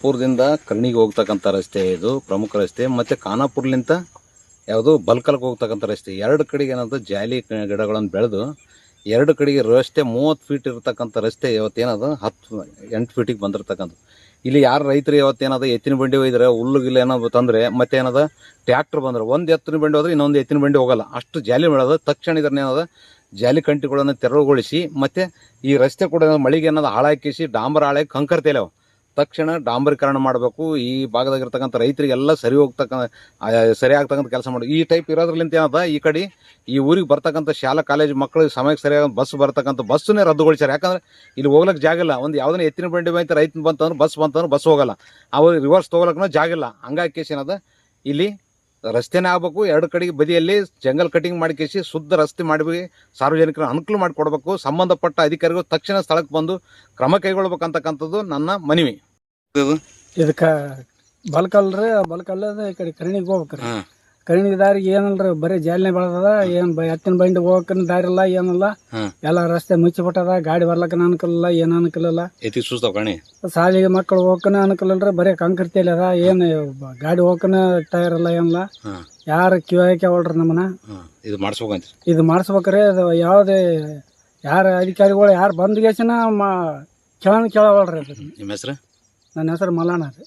ಖಾನಾಪುರದಿಂದ ಕರ್ಣಿಗೆ ಹೋಗ್ತಕ್ಕಂಥ ರಸ್ತೆ ಇದು ಪ್ರಮುಖ ರಸ್ತೆ. ಮತ್ತು ಖಾನಾಪುರ್ಲಿಂದ ಯಾವುದು ಬಲ್ಕಲ್ಗೆ ಹೋಗ್ತಕ್ಕಂಥ ರಸ್ತೆ. ಎರಡು ಕಡೆಗೆ ಏನದು ಜಾಲಿ ಗಿಡಗಳನ್ನು ಬೆಳೆದು ಎರಡು ಕಡೆಗೆ ರಸ್ತೆ 30 ಫೀಟ್ ಇರತಕ್ಕಂಥ ರಸ್ತೆ ಇವತ್ತೇನದು 8 ಫೀಟಿಗೆ ಬಂದಿರತಕ್ಕಂಥ. ಇಲ್ಲಿ ಯಾರು ರೈತರು ಇವತ್ತೇನದ ಎತ್ತಿನ ಬಂಡಿ ಒಯ್ದ್ರೆ ಹುಲ್ಲುಗಿಲ್ಲ ಏನೋ ತಂದರೆ ಮತ್ತೇನದ ಟ್ರ್ಯಾಕ್ಟರ್ ಬಂದ್ರೆ ಒಂದು ಎತ್ತಿನ ಬಂಡಿ ಹೋದ್ರೆ ಇನ್ನೊಂದು ಎತ್ತಿನ ಬಂಡಿ ಹೋಗಲ್ಲ, ಅಷ್ಟು ಜಾಲಿ ಬೆಳೆದು ತಕ್ಷಣ ಇದನ್ನೇನದ ಜಾಲಿ ಕಂಟಿಗಳನ್ನು ತೆರವುಗೊಳಿಸಿ ಮತ್ತು ಈ ರಸ್ತೆ ಕೂಡ ಮಳೆಗೆ ಏನದ ಹಾಳಾಕಿಸಿ ಡಾಂಬರ್ ಹಾಳಾಗಿ ಕಂಕರ್ ತೇಲವು ತಕ್ಷಣ ಡಾಂಬರೀಕರಣ ಮಾಡಬೇಕು. ಈ ಭಾಗದಾಗಿರ್ತಕ್ಕಂಥ ರೈತರಿಗೆಲ್ಲ ಸರಿ ಆಗ್ತಕ್ಕಂಥ ಕೆಲಸ ಮಾಡಿ. ಈ ಟೈಪ್ ಇರೋದ್ರಲಿಂತ ಏನದ ಈ ಕಡೆ ಈ ಊರಿಗೆ ಬರ್ತಕ್ಕಂಥ ಶಾಲಾ ಕಾಲೇಜು ಮಕ್ಕಳು ಸಮಯಕ್ಕೆ ಸರಿಯಾಗಿ ಬಸ್ ಬರ್ತಕ್ಕಂಥ ಬಸ್ಸನ್ನೇ ರದ್ದುಗೊಳಿಸ್ಯಾರ. ಯಾಕಂದ್ರೆ ಇಲ್ಲಿ ಹೋಗ್ಲಿಕ್ಕೆ ಜಾಗ ಇಲ್ಲ. ಒಂದು ಯಾವುದನ್ನ ಎತ್ತಿನ ಬಂಡಿ ಬಂತ ರೈತನ ಬಂತಂದ್ರೆ ಬಸ್ ಹೋಗಲ್ಲ, ಅವ್ರು ರಿವರ್ಸ್ ತೊಗೊಳಕ್ಕೂ ಜಾಗ ಇಲ್ಲ. ಹಂಗಾಗಿ ಕೇಸ್ ಏನದ ಇಲ್ಲಿ ರಸ್ತೆನೇ ಆಗ್ಬೇಕು. ಎರಡು ಕಡೆಗೆ ಬದಿಯಲ್ಲಿ ಜಂಗಲ್ ಕಟಿಂಗ್ ಮಾಡಿ ಕೇಸಿ ಶುದ್ಧ ರಸ್ತೆ ಮಾಡಿ ಸಾರ್ವಜನಿಕರ ಅನುಕೂಲ ಮಾಡಿಕೊಡ್ಬೇಕು. ಸಂಬಂಧಪಟ್ಟ ಅಧಿಕಾರಿಗಳು ತಕ್ಷಣ ಸ್ಥಳಕ್ಕೆ ಬಂದು ಕ್ರಮ ಕೈಗೊಳ್ಬೇಕಂತಕ್ಕಂಥದ್ದು ನನ್ನ ಮನವಿ. ಇದಕ್ಕೆ ಬಲ್ಕಲ್ರಿ ಬಲ್ಕಲ್ಲದ ಈ ಕಡೆ ಕರ್ಣಿಗೆ ಹೋಗ್ಬೇಕ್ರಿ. ಕರ್ಣಿಗೆ ದಾರಿಗೆ ಏನಲ್ರಿ ಬರೀ ಜಾಲಿನೇ ಬೆಳೆದದ. ಏನ್ ಎತ್ತಿನ ಬಂಡಿ ಹೋಗಕ್ಕನ ದಾರಿ ಇಲ್ಲ ಏನಿಲ್ಲ, ಎಲ್ಲ ರಸ್ತೆ ಮುಚ್ಚಿಬಿಟ್ಟದ. ಗಾಡಿ ಬರ್ಲಕ್ಕನ ಅನುಕೂಲ ಇಲ್ಲ, ಏನು ಅನುಕೂಲ ಇಲ್ಲ. ಶಾಲೆಗೆ ಮಕ್ಕಳು ಹೋಗಕ್ಕನ ಅನುಕೂಲ ಇಲ್ರಿ, ಬರೀ ಕಾಂಕ್ರೀಟ್ ತೇಲಿ ಅದ. ಏನ್ ಗಾಡಿ ಹೋಗಕ್ಕನ ಟೈರ್ ಇಲ್ಲ ಏನಿಲ್ಲ. ಯಾರು ಕಿವಾಯಕ್ಕೆ ಹೊಳ್ರಿ ನಮ್ಮನ್ನ ಇದು ಮಾಡಿಸ್ಬೇಕ್ರಿ. ಅದು ಯಾವುದೇ ಯಾರ ಅಧಿಕಾರಿಗಳು ಯಾರು ಬಂದ್ಗೇಸಿನ ಕೇಳೋಳ್ರಿ. ನಿಮ್ಮ ಹೆಸರು? ನನ್ನ ಹೆಸರು ಮಲ್ಲಣ್ಣ ರೀ.